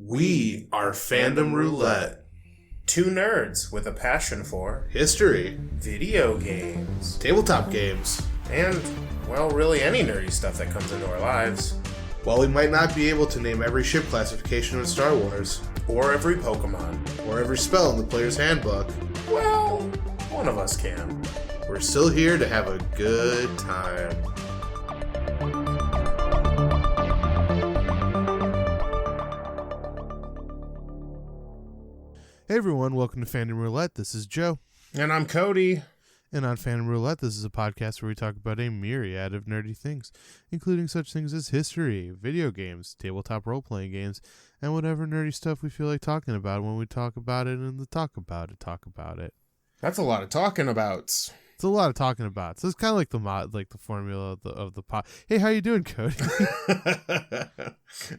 We are Fandom Roulette. Two nerds with a passion for History, video games, tabletop games, and, well, really any nerdy stuff that comes into our lives. While we might not be able to name every ship classification in Star Wars, Or every Pokemon. or every spell in the player's handbook, Well, one of us can. we're still here to have a good time. Hey everyone, welcome to Fandom Roulette. This is Joe. And I'm Cody. And on Fandom Roulette, this is a podcast where we talk about a myriad of nerdy things, including such things as history, video games, tabletop role-playing games, and whatever nerdy stuff we feel like talking about when we talk about it and talk about it. That's a lot of talking about. It's a lot of talking about. So it's kind of like the formula of the pod. Hey, how you doing, Cody?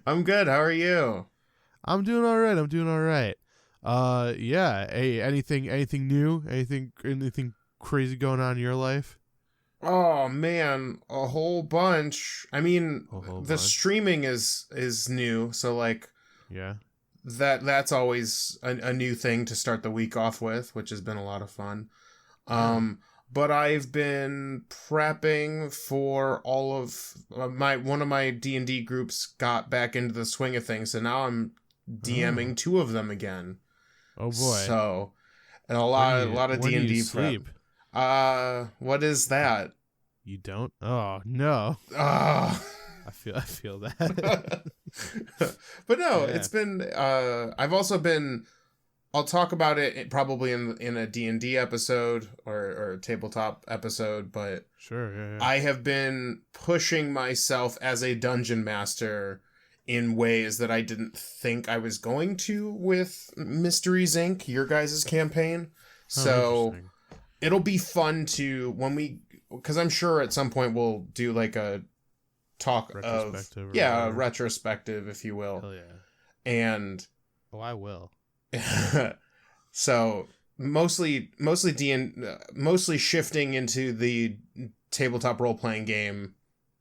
I'm good. How are you? I'm doing all right. Yeah. Hey, anything new? Anything crazy going on in your life? Oh man, a whole bunch. I mean, the streaming is new, so like, yeah, that's always a new thing to start the week off with, which has been a lot of fun. But I've been prepping for all of one of my D&D groups got back into the swing of things, so now I'm DMing two of them again. Oh boy! So, and a lot of D&D sleep. What is that? You don't? Oh no! I feel that. But no, Yeah. it's been. I've also been. I'll talk about it probably in a D&D episode or a tabletop episode, but Sure. Yeah. I have been pushing myself as a dungeon master in ways that I didn't think I was going to with Mysteries Inc., your guys' campaign. So it'll be fun to because I'm sure at some point we'll do like a talk retrospective retrospective, if you will. Hell yeah. And I will. So mostly shifting into the tabletop role-playing game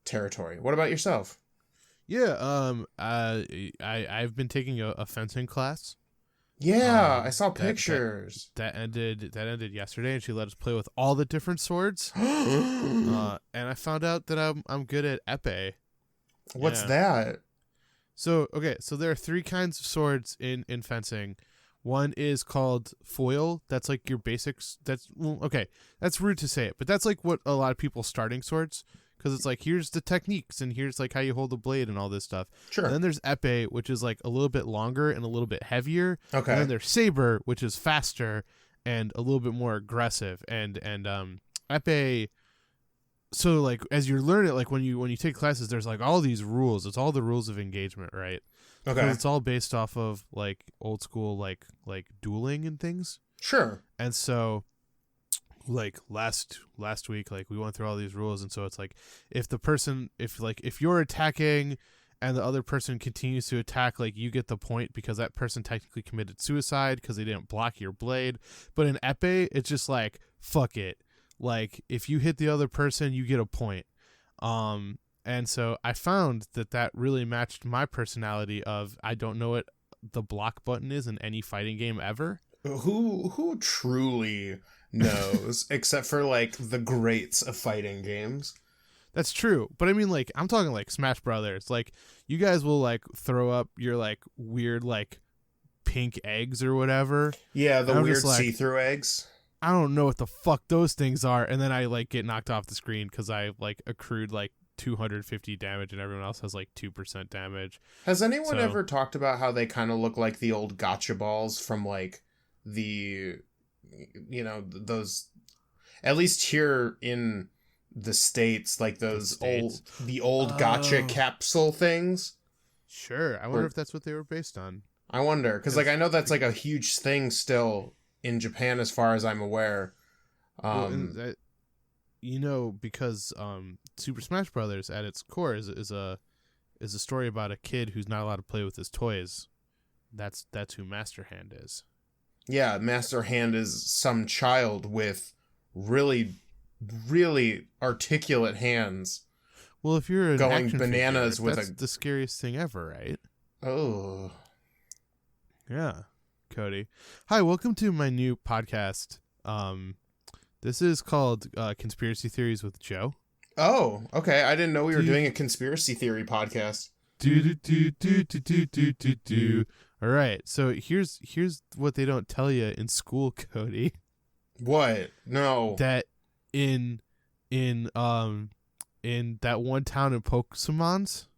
territory. What about yourself? Yeah. I've been taking a fencing class. Yeah, I saw pictures. That ended yesterday, and she let us play with all the different swords. And I found out that I'm good at epee. What's that? So there are three kinds of swords in fencing. One is called foil. That's like your basics. That's rude to say it, but that's like what a lot of people's starting swords, because it's like, here's the techniques and here's like how you hold the blade and all this stuff. Sure. And then there's epee, which is like a little bit longer and a little bit heavier. Okay. And then there's saber, which is faster and a little bit more aggressive. And epee. So like as you're learning it, like when you take classes, there's like all these rules. It's all the rules of engagement, right? Okay. It's all based off of like old school like dueling and things. Sure. And so like last week, like we went through all these rules, and so it's like if you're attacking and the other person continues to attack, like you get the point because that person technically committed suicide because they didn't block your blade. But in epee, it's just like, fuck it. Like if you hit the other person, you get a point. And so I found that really matched my personality of, I don't know what the block button is in any fighting game ever. Who truly knows, except for like the greats of fighting games? That's true. But I mean, like, I'm talking like Smash Brothers. Like, you guys will like throw up your like weird like pink eggs or whatever. Yeah, the weird like, see-through eggs. I don't know what the fuck those things are. And then I like get knocked off the screen because I like accrued like 250 damage and everyone else has like 2% damage. Has anyone ever talked about how they kind of look like the old gotcha balls from like those, at least here in the States, like those old gotcha capsule things? Sure. I wonder if that's what they were based on. I wonder, because like I know that's like a huge thing still in Japan as far as I'm aware. Because Super Smash Brothers at its core is a story about a kid who's not allowed to play with his toys. That's who Master Hand is. Yeah, Master Hand is some child with really, really articulate hands. Well, if you're going bananas figure, with that's the scariest thing ever, right? Oh. Yeah, Cody. Hi, welcome to my new podcast. This is called Conspiracy Theories with Joe. Oh, okay. I didn't know we were doing a conspiracy theory podcast. Do. All right. So here's what they don't tell you in school, Cody. What? No. That in that one town in Pokemon's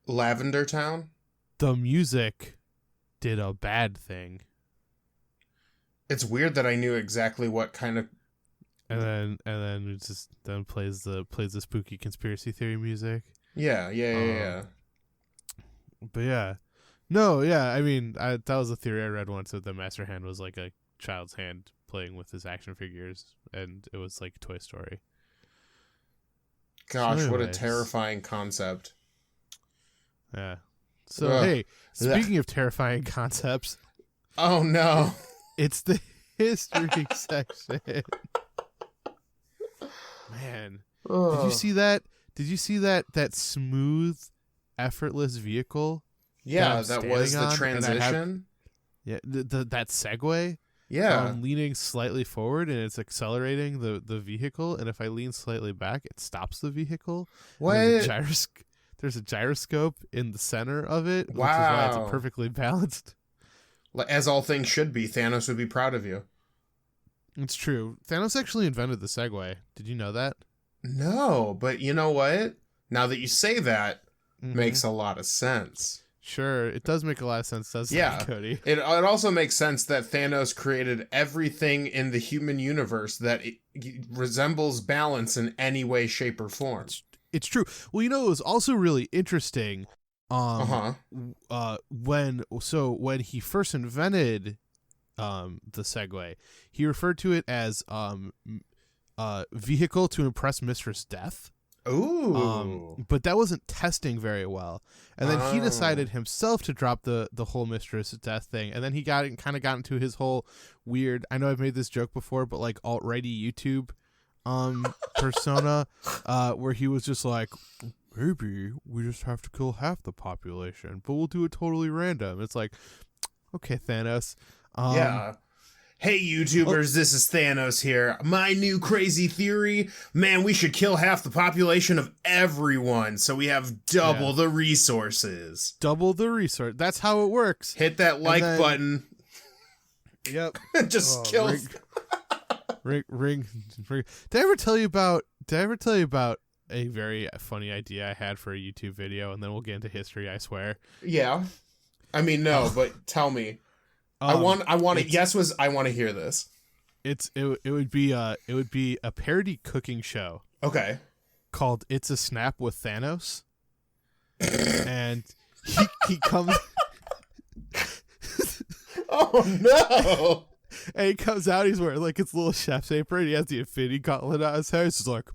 Lavender Town? the music did a bad thing. It's weird that I knew exactly what kind of And then it just plays the spooky conspiracy theory music. Yeah. But yeah. No, yeah, I mean, that was a theory I read once, that the Master Hand was like a child's hand playing with his action figures, and it was like Toy Story. Gosh, So what a anyways. terrifying concept. Yeah. So, hey, speaking of terrifying concepts, Oh no. it's the history section. Man, did you see that? Did you see that smooth, effortless vehicle? Yeah, that I'm that was standing the on, and I have- transition. Yeah, that Segway. Yeah. I'm leaning slightly forward and it's accelerating the vehicle, and if I lean slightly back, it stops the vehicle. What? There's a gyroscope in the center of it, which is why Wow. it's perfectly balanced. As all things should be. Thanos would be proud of you. It's true. Thanos actually invented the Segway. Did you know that? No, but you know what? Now that you say that, Mhm. makes a lot of sense. Sure, it does make a lot of sense, doesn't Yeah. it, Cody? It also makes sense that Thanos created everything in the human universe that resembles balance in any way, shape, or form. It's true. Well, it was also really interesting. Uh-huh. When he first invented the Segway, he referred to it as vehicle to impress Mistress Death. Ooh. But that wasn't testing very well, and then he Oh. decided himself to drop the whole Mistress Death thing, and then he got into his whole weird. I know I've made this joke before, but like alt-righty YouTube persona, where he was just like, maybe we just have to kill half the population, but we'll do it totally random. It's like, okay, Thanos. Yeah. Hey, YouTubers, this is Thanos here. My new crazy theory, man, we should kill half the population of everyone so we have double the resources. Double the resource. That's how it works. Hit that like then- button. Yep. Just kill. Ring. Did I ever tell you about a very funny idea I had for a YouTube video, and then we'll get into history, I swear. Yeah. I mean, no, but tell me. I want to hear this. It would be a parody cooking show Okay. called It's a Snap with Thanos. And he comes Oh no. and he comes out, he's wearing like his little chef's apron, he has the Infinity Gauntlet on his head. He's like,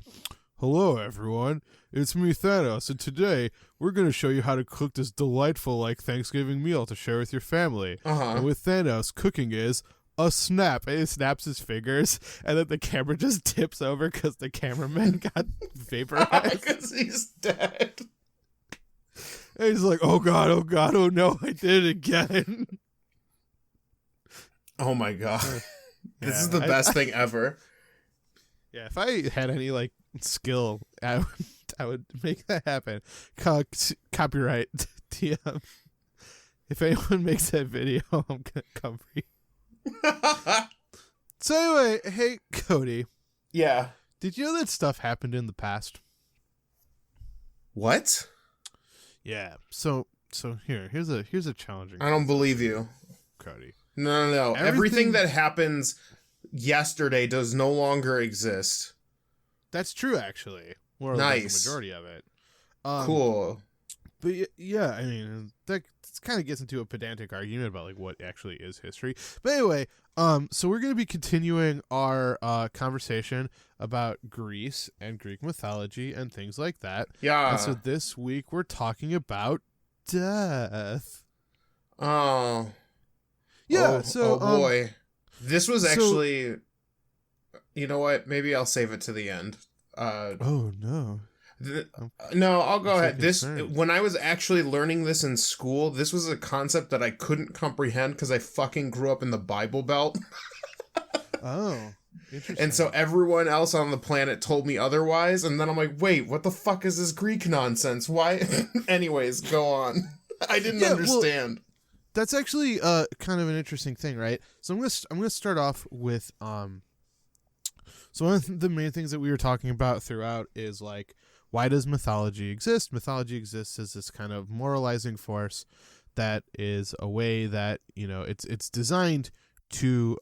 hello everyone, it's me Thanos, and today we're going to show you how to cook this delightful like Thanksgiving meal to share with your family. Uh-huh. And with Thanos, cooking is a snap. And he snaps his fingers, and then the camera just tips over because the cameraman got vaporized. Because he's dead. And he's like, oh god, oh no, I did it again. Oh my god. This is Yeah, the best thing ever. Yeah, if I had any like skill, I would make that happen. Copyright TM. If anyone makes that video, I'm gonna come for you. So anyway, hey Cody, Yeah. did you know that stuff happened in the past? What? Yeah. So here's a challenging I don't believe you. Cody. No. Everything Everything that happens yesterday does no longer exist. That's true, actually. Or like the Nice. majority of it. Cool. But yeah, I mean, that kind of gets into a pedantic argument about like what actually is history. But anyway, so we're going to be continuing our conversation about Greece and Greek mythology and things like that. Yeah. And so this week we're talking about death. Oh. Yeah. Oh boy. This was actually. You know what? Maybe I'll save it to the end. Oh no. No, I'll go I'm so ahead. concerned. When I was actually learning this in school, this was a concept that I couldn't comprehend because I fucking grew up in the Bible Belt. Oh, interesting. And so everyone else on the planet told me otherwise, and then I'm like, wait, what the fuck is this Greek nonsense? Why? Anyways, go on. I didn't understand. Well, that's actually kind of an interesting thing, right? So I'm gonna start off with so one of the main things that we were talking about throughout is like, why does mythology exist? Mythology exists as this kind of moralizing force that is a way that, you know, it's designed to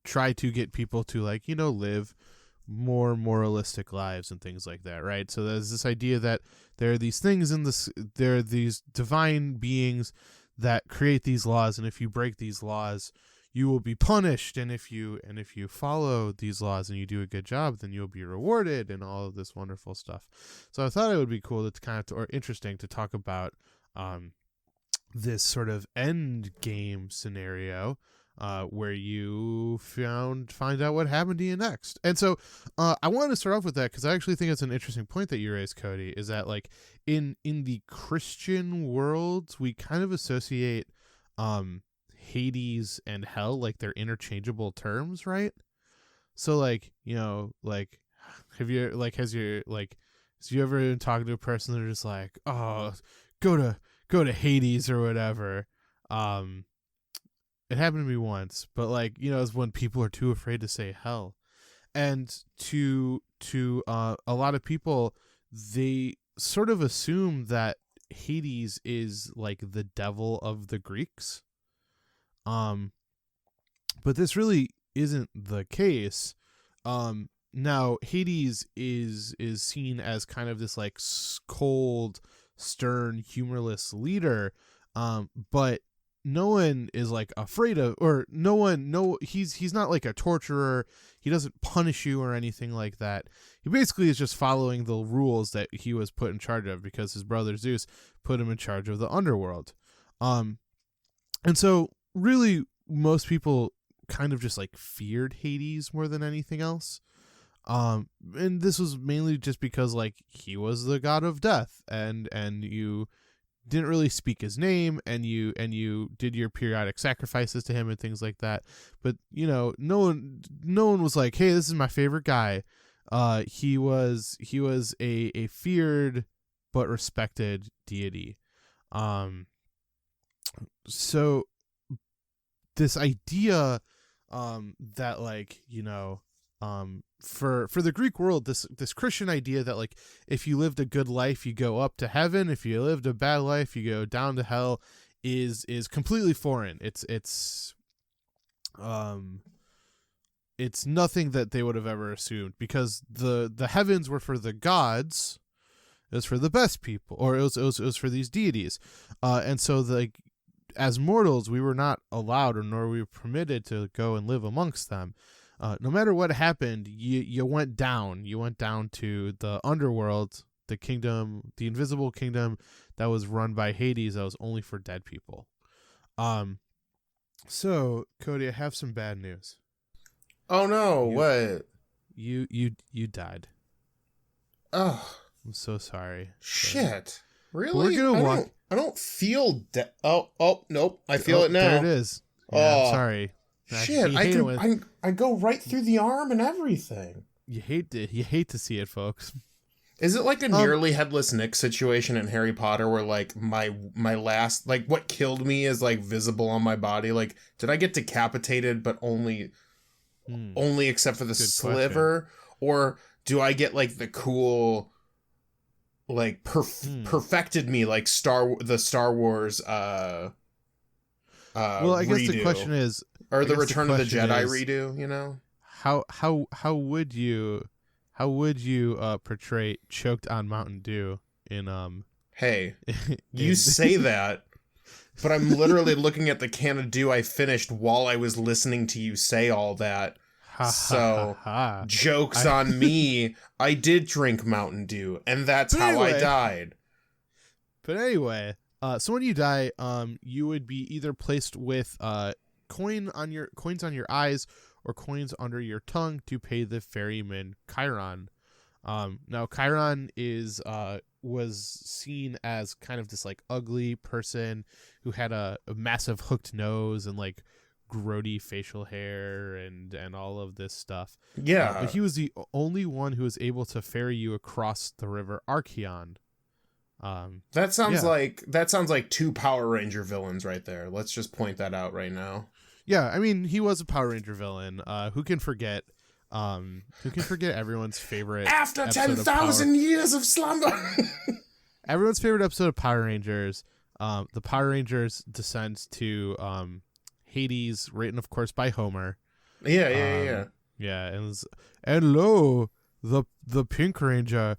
try to get people to, like, you know, live more moralistic lives and things like that, right? So there's this idea that there are these things there are these divine beings that create these laws, and if you break these laws, you will be punished, and if you follow these laws and you do a good job, then you'll be rewarded, and all of this wonderful stuff. So I thought it would be cool or interesting to talk about this sort of end game scenario where you find out what happened to you next. And so I wanted to start off with that because I actually think it's an interesting point that you raised, Cody, is that like in the Christian world, we kind of associate Hades and hell like they're interchangeable terms, right? So like, you know, like have you ever been talking to a person that are just like, oh, go to Hades or whatever? It happened to me once, but like, you know, it's when people are too afraid to say hell. And to a lot of people, they sort of assume that Hades is like the devil of the Greeks. But this really isn't the case. Now Hades is seen as kind of this like cold, stern, humorless leader. But no one is like afraid of, or he's not like a torturer. He doesn't punish you or anything like that. He basically is just following the rules that he was put in charge of because his brother Zeus put him in charge of the underworld. And so really most people kind of just like feared Hades more than anything else. And this was mainly just because like he was the god of death, and you didn't really speak his name, and you did your periodic sacrifices to him and things like that. But you know, no one was like, hey, this is my favorite guy. He was a feared but respected deity. So this idea that like, you know, for the Greek world, this Christian idea that like if you lived a good life you go up to heaven, if you lived a bad life you go down to hell, is completely foreign. It's nothing that they would have ever assumed, because the heavens were for the gods, it was for the best people, or it was for these deities, and so like as mortals we were not allowed, or nor we were permitted to go and live amongst them. No matter what happened, you went down. You went down to the underworld, the kingdom, the invisible kingdom that was run by Hades, that was only for dead people. So Cody, I have some bad news. Oh no! What? You died. Oh, I'm so sorry. Shit! Really? But we're gonna walk. I don't feel dead. Oh, nope! I feel it now. There it is. Yeah, I'm sorry. Shit! I go right through the arm and everything. You hate to see it, folks. Is it like a nearly headless Nick situation in Harry Potter, where like my last, like what killed me is like visible on my body? Like, did I get decapitated, but only except for the sliver, or do I get like the cool, like perfected me like the Star Wars well, I guess redo. the question is, or the Return of the Jedi redo, you know? How would you portray choked on Mountain Dew in Hey, you say that, but I'm literally looking at the can of Dew I finished while I was listening to you say all that. So jokes on me. I did drink Mountain Dew, and that's how I died. But anyway, so when you die, you would be either placed with coins on your eyes or coins under your tongue to pay the ferryman Chiron. Now Chiron was seen as kind of this like ugly person who had a massive hooked nose and like grody facial hair and all of this stuff. Yeah. But he was the only one who was able to ferry you across the river Archeon. That sounds like two Power Ranger villains right there. Let's just point that out right now. Yeah, I mean, he was a Power Ranger villain. Who can forget everyone's favorite After 10,000 years of slumber. Everyone's favorite episode of Power Rangers. The Power Rangers descend to Hades, written of course by Homer. Yeah. Yeah, and lo, the Pink Ranger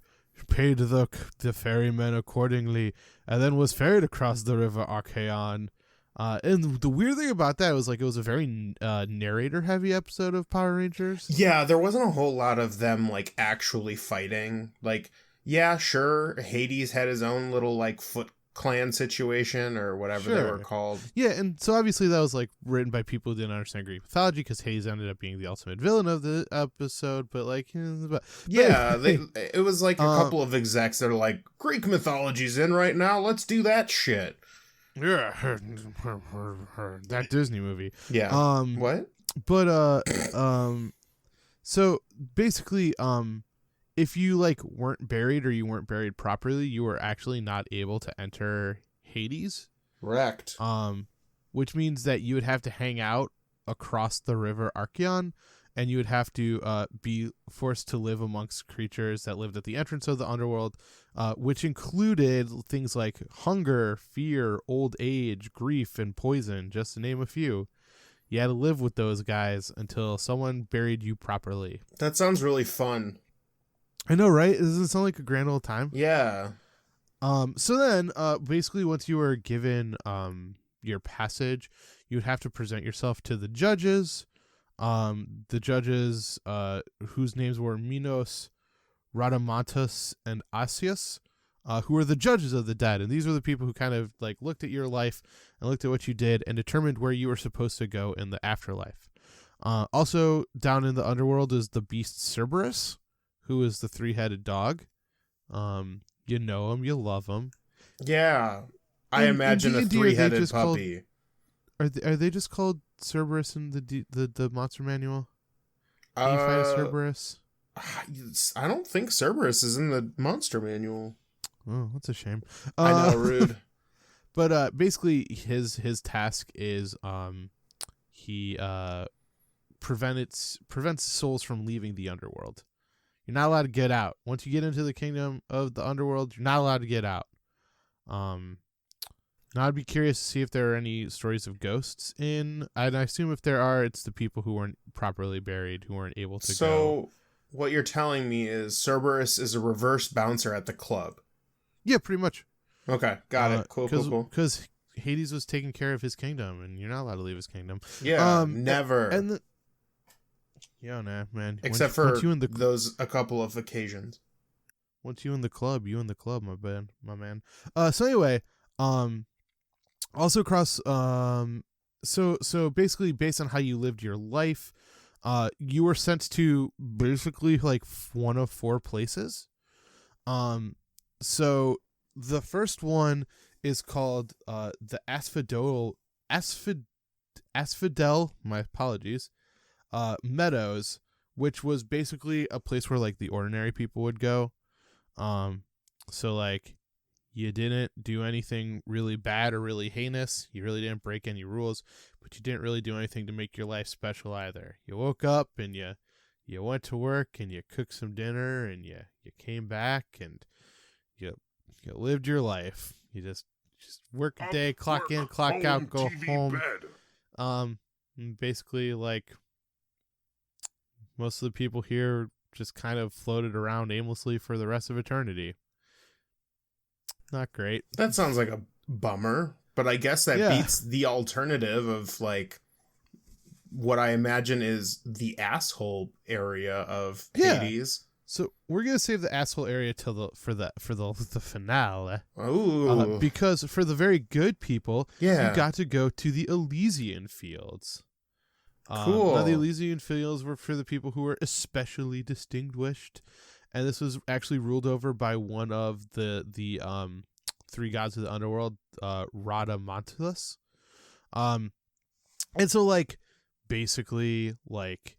paid the ferryman accordingly, and then was ferried across the river Archeon. And the weird thing about that was like it was a very narrator heavy episode of Power Rangers. Yeah, there wasn't a whole lot of them like actually fighting. Like, yeah, sure, Hades had his own little like Foot Clan situation or whatever they were called. Yeah, and so obviously that was like written by people who didn't understand Greek mythology, because Hades ended up being the ultimate villain of the episode. But like, it was like a couple of execs that are like, Greek mythology's in right now, let's do that shit. Yeah, that Disney movie. Yeah. What? But so basically, if you like weren't buried or you weren't buried properly, you were actually not able to enter Hades. Correct. Which means that you would have to hang out across the river Archeon, and you would have to be forced to live amongst creatures that lived at the entrance of the underworld, which included things like hunger, fear, old age, grief, and poison, just to name a few. You had to live with those guys until someone buried you properly. That sounds really fun. I know, right? Doesn't it sound like a grand old time? Yeah. So then, basically, once you were given your passage, you would have to present yourself to the judges. The judges, whose names were Minos, Radamantus, and Asius, who were the judges of the dead. And these were the people who kind of like looked at your life and looked at what you did and determined where you were supposed to go in the afterlife. Also, down in the underworld is the beast Cerberus, who is the three-headed dog. You know him, you love him. Yeah. I imagine a three-headed puppy. Are they just called Cerberus in the monster manual? Can you fight a Cerberus? I don't think Cerberus is in the monster manual. Oh, that's a shame. I know, rude. But basically, his task is he prevents souls from leaving the underworld. You're not allowed to get out. Once you get into the kingdom of the underworld, you're not allowed to get out. Now I'd be curious to see if there are any stories of ghosts in. And I assume if there are, it's the people who weren't properly buried, who weren't able to go. So what you're telling me is Cerberus is a reverse bouncer at the club. Yeah, pretty much. Okay, got it. Cool. Because Hades was taking care of his kingdom, and you're not allowed to leave his kingdom. Yeah, never. Nah, man. Except for a couple of occasions. Once you in the club, my man. So anyway, also across, so basically based on how you lived your life, you were sent to basically like one of four places. So the first one is called the Asphodel, my apologies, Meadows, which was basically a place where like the ordinary people would go. So like you didn't do anything really bad or really heinous. You really didn't break any rules, but you didn't really do anything to make your life special either. You woke up and you went to work and you cooked some dinner and you came back and you lived your life. You just work a day, clock in, clock out, go home. Basically like most of the people here just kind of floated around aimlessly for the rest of eternity. Not great. That sounds like a bummer, but I guess that beats the alternative of like what I imagine is the asshole area of Hades. So we're gonna save the asshole area till for the finale. Ooh. Because for the very good people, you got to go to the Elysian Fields. Cool. Now the Elysian Fields were for the people who were especially distinguished, and this was actually ruled over by one of the three gods of the underworld, Radamantus. And so like basically like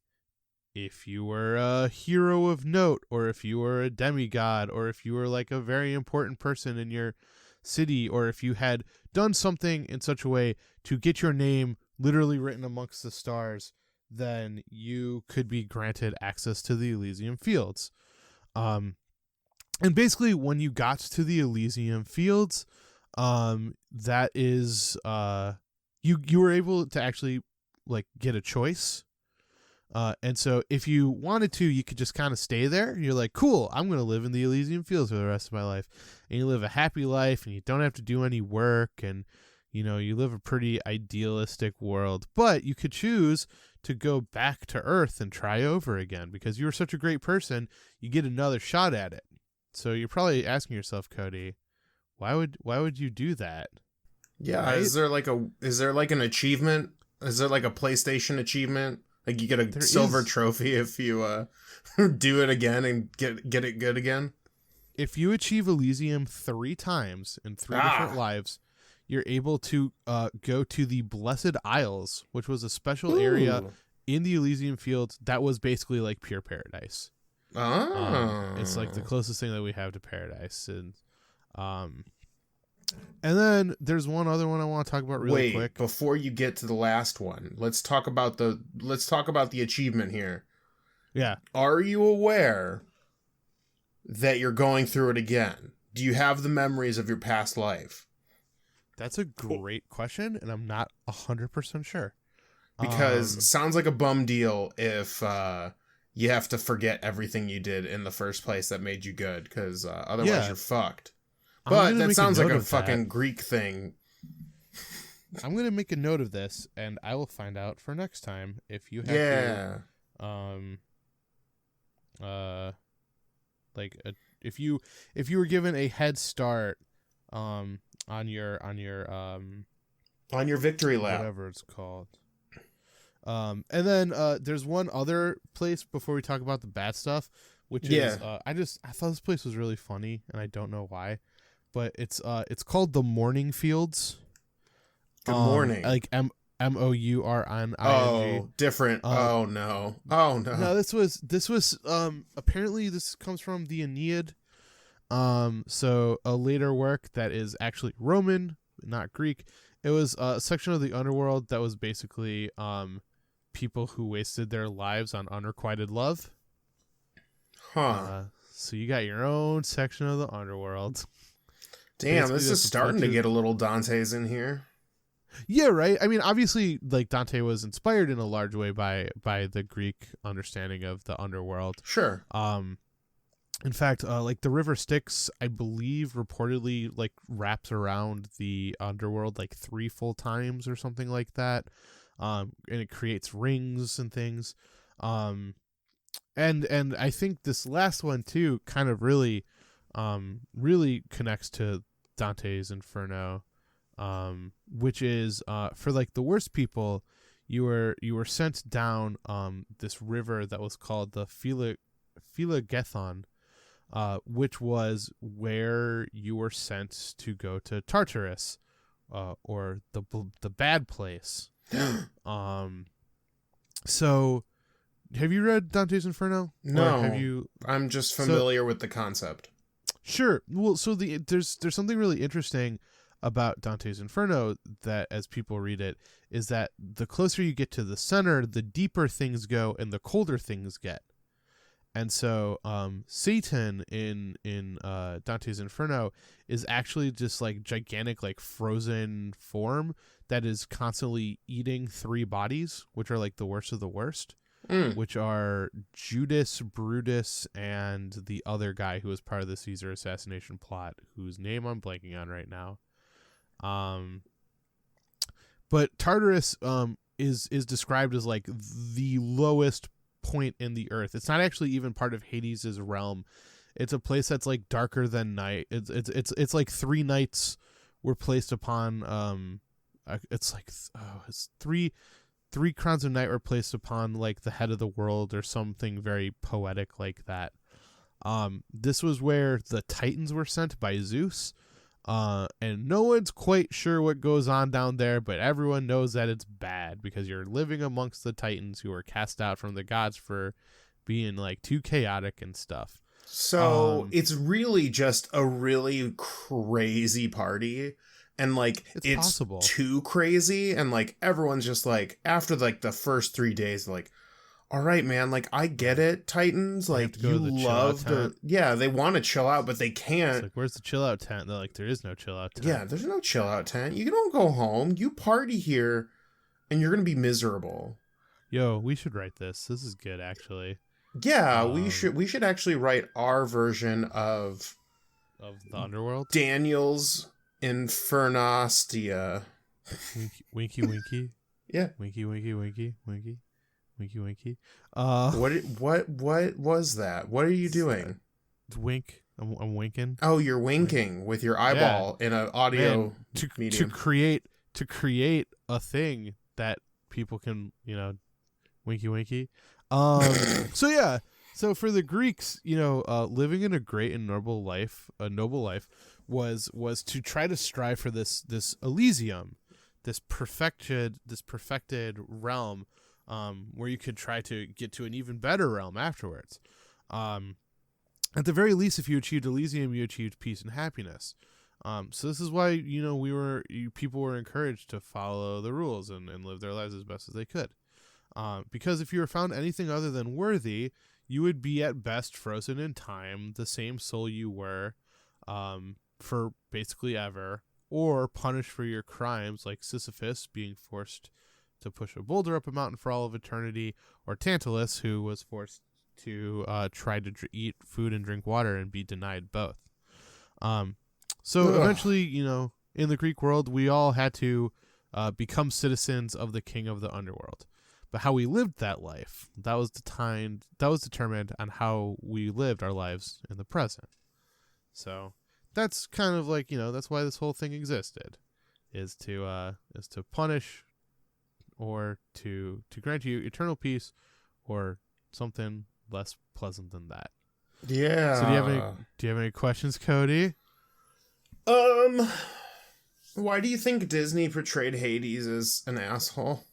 if you were a hero of note, or if you were a demigod, or if you were like a very important person in your city, or if you had done something in such a way to get your name literally written amongst the stars, then you could be granted access to the Elysian Fields. And basically when you got to the Elysian Fields, that is you were able to actually like get a choice. And so if you wanted to, you could just kind of stay there. You're like, cool, I'm going to live in the Elysian Fields for the rest of my life. And you live a happy life, and you don't have to do any work. And, you know, you live a pretty idealistic world. But you could choose to go back to Earth and try over again, because you were such a great person. You get another shot at it. So you're probably asking yourself, Cody, why would you do that? Yeah. Right? Is there like an achievement? Is there like a PlayStation achievement? Like you get a silver trophy if you do it again and get it good again? If you achieve Elysium 3 times in 3 different lives, you're able to go to the Blessed Isles, which was a special area in the Elysian Fields that was basically like pure paradise. It's like the closest thing that we have to paradise. And then there's one other one I want to talk about really quick. Before you get to the last one, let's talk about the achievement here. Yeah. Are you aware that you're going through it again? Do you have the memories of your past life? That's a great question, and I'm not 100% sure. Because it sounds like a bum deal if you have to forget everything you did in the first place that made you good, because otherwise you're fucked. But that sounds like a fucking Greek thing. I'm going to make a note of this, and I will find out for next time if you have if you were given a head start on your victory lap, whatever it's called. And then there's one other place before we talk about the bad stuff, which is I thought this place was really funny, and I don't know why. But it's called the Morning Fields. Good morning. Like Mourning. Oh, different. Oh no. No, this was apparently this comes from the Aeneid. So a later work that is actually Roman, not Greek. It was a section of the underworld that was basically people who wasted their lives on unrequited love. So you got your own section of the underworld. Damn, this is starting to get a little Dante's in here. Yeah, right. I mean, obviously, like Dante was inspired in a large way by the Greek understanding of the underworld. Sure. In fact, like the River Styx, I believe, reportedly like wraps around the underworld like 3 full times or something like that. And it creates rings and things. And I think this last one too kind of really connects to Dante's Inferno, which is for like the worst people, you were sent down this river that was called the Philogethon, which was where you were sent to go to Tartarus, or the bad place. So have you read Dante's Inferno? No. I'm just familiar with the concept. Sure. Well, so there's something really interesting about Dante's Inferno that, as people read it, is that the closer you get to the center, the deeper things go and the colder things get. And so Satan in Dante's Inferno is actually just like gigantic, like frozen form that is constantly eating 3 bodies, which are like the worst of the worst. Which are Judas, Brutus, and the other guy who was part of the Caesar assassination plot, whose name I'm blanking on right now. But Tartarus is described as like the lowest point in the earth. It's not actually even part of Hades' realm. It's a place that's like darker than night. It's like 3 nights were placed upon. It's like it's 3 crowns of night were placed upon like the head of the world or something very poetic like that. This was where the Titans were sent by Zeus. And no one's quite sure what goes on down there, but everyone knows that it's bad because you're living amongst the Titans who were cast out from the gods for being like too chaotic and stuff. So it's really just a really crazy party. And like it's possible. Too crazy, and like everyone's just like after like the first 3 days, like, all right, man, like I get it, Titans, like you love the they want to chill out, but they can't. It's like, where's the chill out tent? They're like, there is no chill out tent. Yeah, there's no chill out tent. You don't go home. You party here, and you're gonna be miserable. Yo, we should write this. This is good, actually. Yeah, we should actually write our version of the Underworld. Daniel's Infernostia. Winky winky. Yeah. Winky winky winky winky. Winky winky. What was that? What are you doing? Wink. I'm winking. Oh, you're winking with your eyeball in an audio medium. To create a thing that people can, winky winky. So for the Greeks, living in a great and noble life was to try to strive for this Elysium, this perfected realm, where you could try to get to an even better realm afterwards. At the very least, if you achieved Elysium, you achieved peace and happiness. So this is why people were encouraged to follow the rules and live their lives as best as they could. Because if you were found anything other than worthy, you would be at best frozen in time, the same soul you were for basically ever, or punished for your crimes, like Sisyphus being forced to push a boulder up a mountain for all of eternity, or Tantalus, who was forced to try to eat food and drink water and be denied both. Eventually, in the Greek world, we all had to become citizens of the king of the underworld. But how we lived that life, that was determined on how we lived our lives in the present. So that's kind of like, that's why this whole thing existed, is to punish or to grant you eternal peace or something less pleasant than that. Yeah. So do you have any questions, Cody? Why do you think Disney portrayed Hades as an asshole?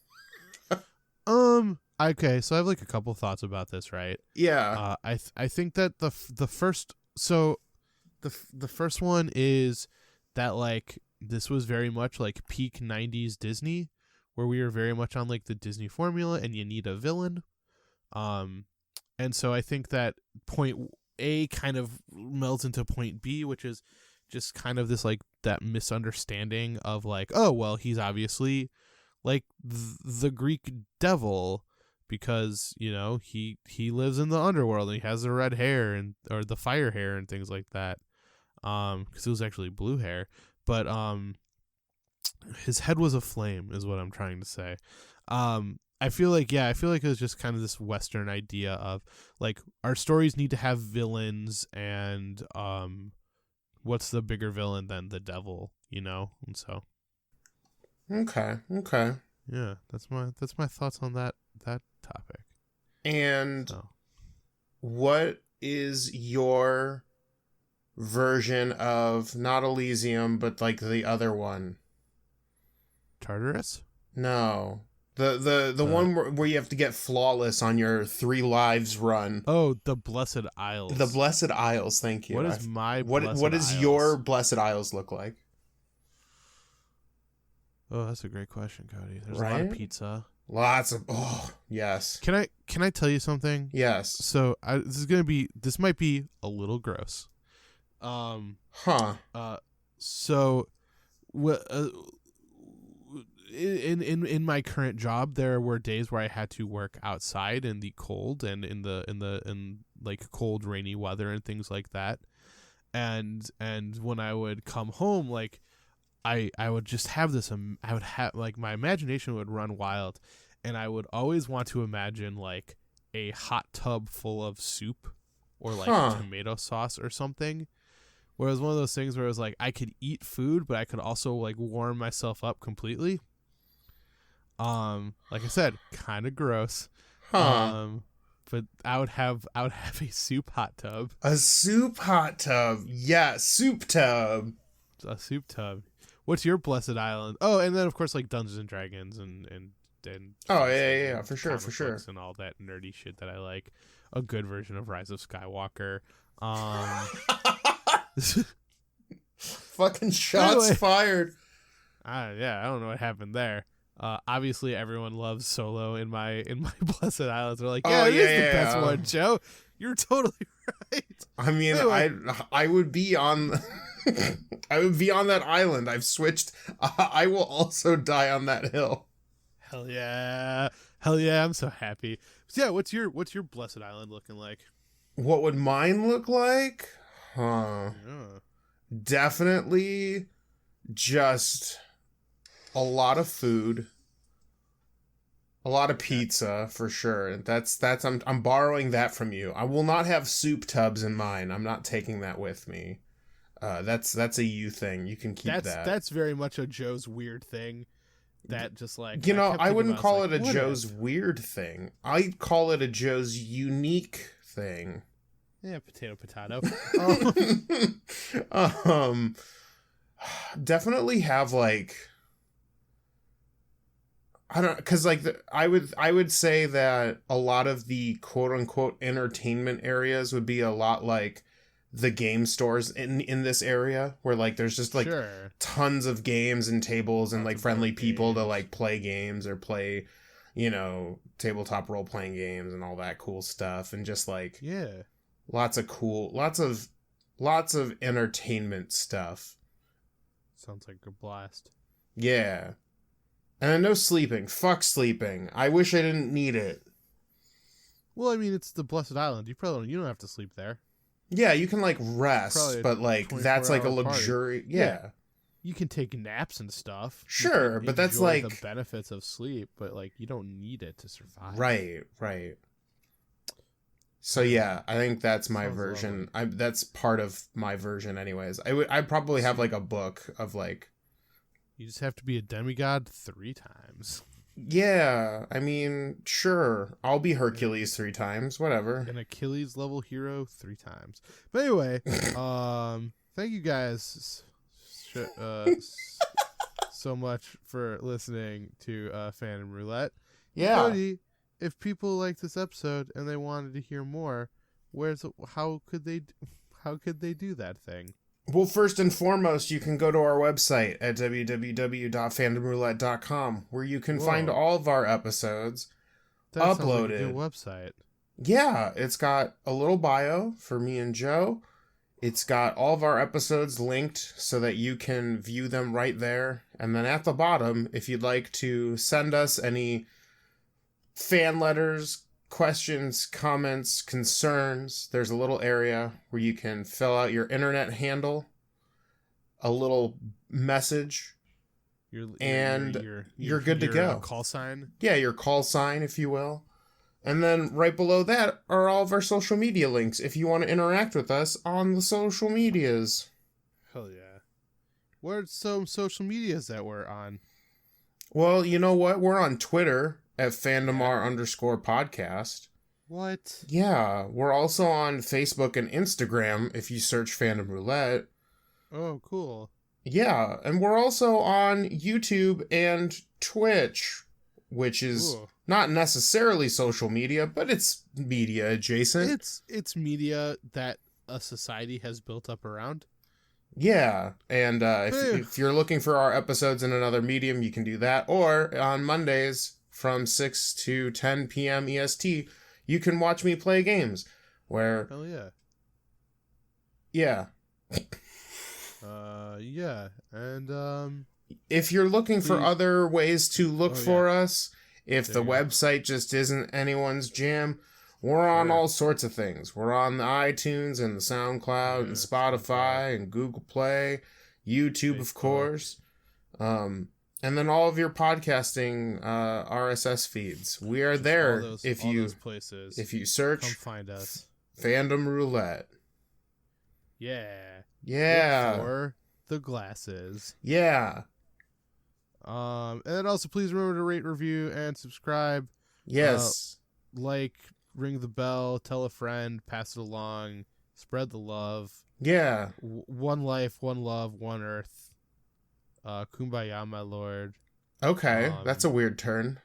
Okay, so I have like a couple thoughts about this, right? Yeah. I think that the first one is that like this was very much like peak 90s Disney, where we were very much on like the Disney formula and you need a villain. And so I think that point A kind of melds into point B, which is just kind of this like that misunderstanding of like, oh, well, he's obviously like the Greek devil because, he lives in the underworld and he has the red hair or the fire hair and things like that. Because it was actually blue hair, but his head was aflame is what I'm trying to say. I feel like it was just kind of this Western idea of like our stories need to have villains, and what's the bigger villain than the devil, And so Okay. yeah, that's my thoughts on that topic. And what is your version of not Elysium but like the other one? Tartarus? No. The one where you have to get flawless on your 3 lives run. Oh, the Blessed Isles. The Blessed Isles, thank you. What is what does your Blessed Isles look like? Oh, that's a great question, Cody. There's right? a lot of pizza. Lots of yes. Can I tell you something? Yes. So this might be a little gross. So in my current job, there were days where I had to work outside in the cold and in like cold, rainy weather and things like that. And when I would come home, like I would just have this, I would have like my imagination would run wild, and I would always want to imagine like a hot tub full of soup or like tomato sauce or something. Where it was one of those things where it was like I could eat food, but I could also like warm myself up completely. Like I said, kind of gross. but I would have a soup hot tub. A soup hot tub. Yeah, soup tub. A soup tub. What's your blessed island? Oh, and then of course like Dungeons and Dragons and oh yeah, for sure, and all that nerdy shit that I like. A good version of Rise of Skywalker. Fucking shots fired. I don't know what happened there. Obviously everyone loves Solo in my blessed islands. They're like, yeah, it is the best one, Joe. You're totally right. I mean, anyway. I would be on I would be on that island. I've switched. I will also die on that hill. Hell yeah. I'm so happy. So yeah, what's your blessed island looking like? What would mine look like? Huh. Yeah. Definitely just a lot of food. A lot of pizza for sure. That's I'm borrowing that from you. I will not have soup tubs in mine. I'm not taking that with me. That's a you thing. You can keep that. That's very much a Joe's weird thing. That just like I wouldn't call it a Joe's weird thing. I'd call it a Joe's unique thing. Yeah, potato. Definitely have like because like I would say that a lot of the quote unquote entertainment areas would be a lot like the game stores in this area, where like there's just like tons of games and tables and like friendly people to like play games or play, tabletop role playing games and all that cool stuff, and just like lots of entertainment stuff. Sounds like a blast. Yeah. And no sleeping. Fuck sleeping. I wish I didn't need it. Well, I mean, it's the Blessed Island. You don't have to sleep there. Yeah, you can like rest, but like that's like a luxury. Yeah. You can take naps and stuff. Sure, but that's like the benefits of sleep, but like you don't need it to survive. Right. So yeah, I think that's my version. That's part of my version anyways. I'd probably have like a book of like, you just have to be a demigod 3 times. Yeah, I mean, sure. I'll be Hercules 3 times, whatever. An Achilles level hero 3 times. But anyway, thank you guys so much for listening to Fandom Roulette. Yeah. Cody, if people like this episode and they wanted to hear more, how could they do that thing? Well, first and foremost, you can go to our website at www.fandomroulette.com, where you can find all of our episodes uploaded. Sounds like a good website. Yeah, it's got a little bio for me and Joe. It's got all of our episodes linked so that you can view them right there. And then at the bottom, if you'd like to send us any fan letters, questions, comments, concerns, there's a little area where you can fill out your internet handle, a little message, and you're good to go. Call sign? Yeah, your call sign, if you will. And then right below that are all of our social media links if you want to interact with us on the social medias. Hell yeah. What are some social medias that we're on? Well, you know what? We're on Twitter at fandomr_podcast. What? Yeah, we're also on Facebook and Instagram if you search Fandom Roulette. Oh, cool. Yeah, and we're also on YouTube and Twitch, which is not necessarily social media, but it's media adjacent. It's media that a society has built up around. Yeah, and if you're looking for our episodes in another medium, you can do that. Or on Mondays from 6 to 10 p.m. EST, you can watch me play games. Where? Hell yeah. Yeah. Yeah, and if you're looking for other ways to look for us, if the website just isn't anyone's jam, we're on all sorts of things. We're on the iTunes and the SoundCloud and Spotify and Google Play, YouTube, of course, and then all of your podcasting RSS feeds. We are there. If you search, come find us. Fandom Roulette. Yeah. Yeah. Look for the glasses. Yeah. And then also please remember to rate, review, and subscribe. Yes. Like, ring the bell, tell a friend, pass it along, spread the love. Yeah. One life, one love, one earth. Kumbaya, my lord. Okay, that's a weird turn.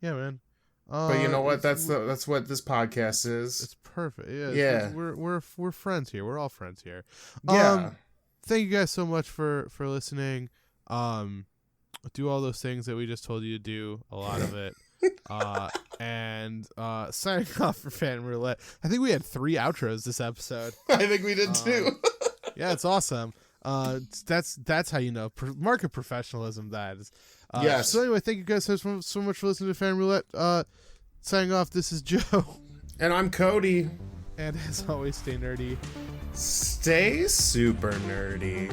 Yeah, man. But you know what? That's what this podcast is. It's perfect. Yeah. Yeah. We're friends here. We're all friends here. Yeah. Thank you guys so much for listening. Do all those things that we just told you to do. A lot of it. And signing off for Fandom Roulette. I think we had 3 outros this episode. I think we did too. Yeah, it's awesome. That's how you know market professionalism. That is. Yes. So anyway, thank you guys so much for listening to Fandom Roulette. Signing off. This is Joe. And I'm Cody. And as always, stay nerdy. Stay super nerdy.